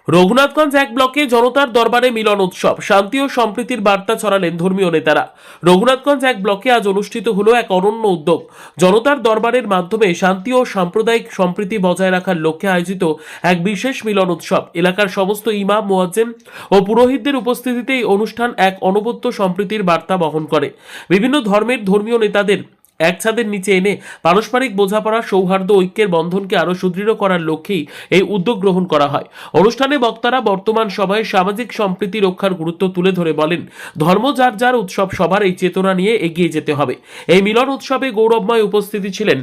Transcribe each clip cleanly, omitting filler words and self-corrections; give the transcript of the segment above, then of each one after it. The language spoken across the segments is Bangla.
রঘুনাথগঞ্জ এক ব্লকে জনতার দরবারে মিলন উৎসব, শান্তি ও সম্প্রীতির বার্তা ছড়ালেন ধর্মীয় নেতারা। রঘুনাথগঞ্জ এক ব্লকে আজ অনুষ্ঠিত হলো এক অনন্য উদ্যোগ। জনতার দরবারের মাধ্যমে শান্তি ও সাম্প্রদায়িক সম্প্রীতি বজায় রাখার লক্ষ্যে আয়োজিত এক বিশেষ মিলন উৎসব। এলাকার সমস্ত ইমাম, মুয়াজ্জিন ও পুরোহিতদের উপস্থিতিতে এই অনুষ্ঠান এক অনবদ্য সম্প্রীতির বার্তা বহন করে। বিভিন্ন ধর্মের ধর্মীয় নেতাদের এক ছাদের নিচে এনে পারস্পরিক বোঝাপড়া, সৌহার্দ্য, ঐক্যের বন্ধনকে আরও সুদৃঢ় করার লক্ষ্যেই এই উদ্যোগ গ্রহণ করা হয়। অনুষ্ঠানে বক্তারা বর্তমান সময়ে সামাজিক সম্প্রীতি রক্ষার গুরুত্ব তুলে ধরে বলেন, ধর্ম যার যার উৎসব, সবার এই চেতনা নিয়ে এগিয়ে যেতে হবে। এই মিলন উৎসবে গৌরবময় উপস্থিতি ছিলেন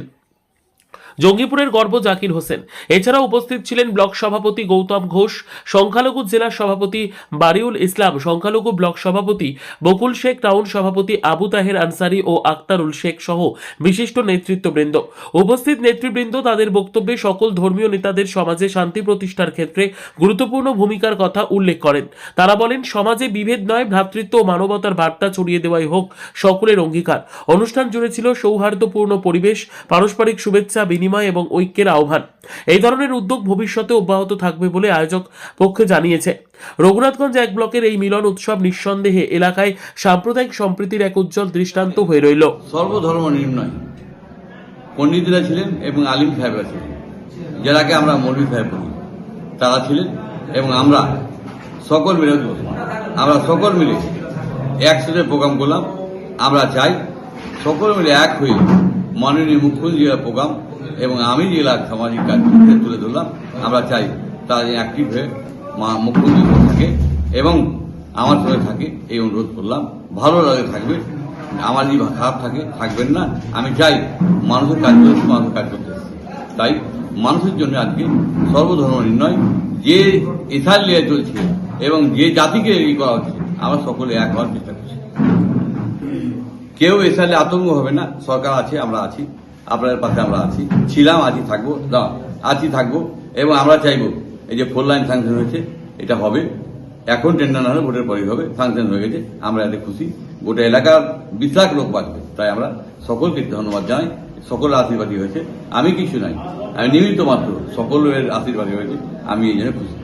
জঙ্গিপুরের গর্ব জাকির হোসেন। এছাড়াও উপস্থিত ছিলেন ব্লক সভাপতি গৌতম ঘোষ, সংখ্যালঘু জেলা সভাপতি বারিউল ইসলাম, সংখ্যালঘু ব্লক সভাপতি বকুল শেখ, টাউন সভাপতি আবু তাহের আনসারি ও আক্তারুল শেখ সহ বিশিষ্ট নেতৃত্ববৃন্দ। উপস্থিত নেতৃবৃন্দ তাদের বক্তব্যে সকল ধর্মীয় নেতাদের সমাজে শান্তি প্রতিষ্ঠার ক্ষেত্রে গুরুত্বপূর্ণ ভূমিকার কথা উল্লেখ করেন। তারা বলেন, সমাজে বিভেদ নয়, ভ্রাতৃত্ব ও মানবতার বার্তা ছড়িয়ে দেওয়াই হোক সকলের অঙ্গীকার। অনুষ্ঠান জুড়ে ছিল সৌহার্দ্যপূর্ণ পরিবেশ, পারস্পরিক শুভেচ্ছা বিনিময় এবং ঐক্যের আহ্বান। এই ধরনের উদ্যোগ ভবিষ্যতে অব্যাহত থাকবে বলে আয়োজক পক্ষ জানিয়েছে। রঘুনাথগঞ্জ এক ব্লকের এই মিলন উৎসব নিঃসন্দেহে এলাকায় সাম্প্রদায়িক সম্প্রীতির এক উজ্জ্বল দৃষ্টান্ত হয়ে রইল। সর্বধর্ম নির্ণয় পণ্ডিতরা ছিলেন এবং আলিম সাহেবরা ছিলেন, যারাকে আমরা মৌলভী সাহেব বলি, তারা ছিলেন এবং আমরা সকল মিলে একসাথে প্রোগ্রাম করলাম। আমরা চাই সকল মিলে এক হয়ে মাননীয় মুখ্যমন্ত্রীর প্রোগ্রাম এবং আমি জেলার সামাজিক কাজ তুলে ধরলাম। আমরা চাই তারা অ্যাক্টিভ হয়ে মুখ্যমন্ত্রী থাকে এবং আমার সঙ্গে থাকে, এই অনুরোধ করলাম। ভালো লাগে থাকবে, আমার যদি খারাপ থাকে থাকবেন না। আমি চাই মানুষের কাজ করতে, মানুষের কাজ করতে। তাই মানুষের জন্য আজকে সর্বধর্ম নির্ণয় যে এসার নিয়ে চলছে এবং যে জাতিকে এই করা হচ্ছে, আমরা সকলে এক হওয়ার চেষ্টা করছি। কেউ এসালে আতঙ্ক হবে না। সরকার আছে, আমরা আছি, আপনাদের পাশে আমরা আছি, ছিলাম, আছি থাকবো এবং আমরা চাইবো এই যে 4 লাইন স্যাংশন হয়েছে, এটা হবে। এখন টেন্ডার না হলে ভোটের পরেই হবে, স্যাংশন হয়ে গেছে। আমরা এতে খুশি, গোটা এলাকার 20 লাখ লোক বাঁচবে। তাই আমরা সকলকে ধন্যবাদ জানাই। সকলের আশীর্বাদই হয়েছে, আমি কিছু নাই, আমি নিমিত্ত মাত্র, সকলের আশীর্বাদই হয়েছে। আমি এই জন্য খুশি।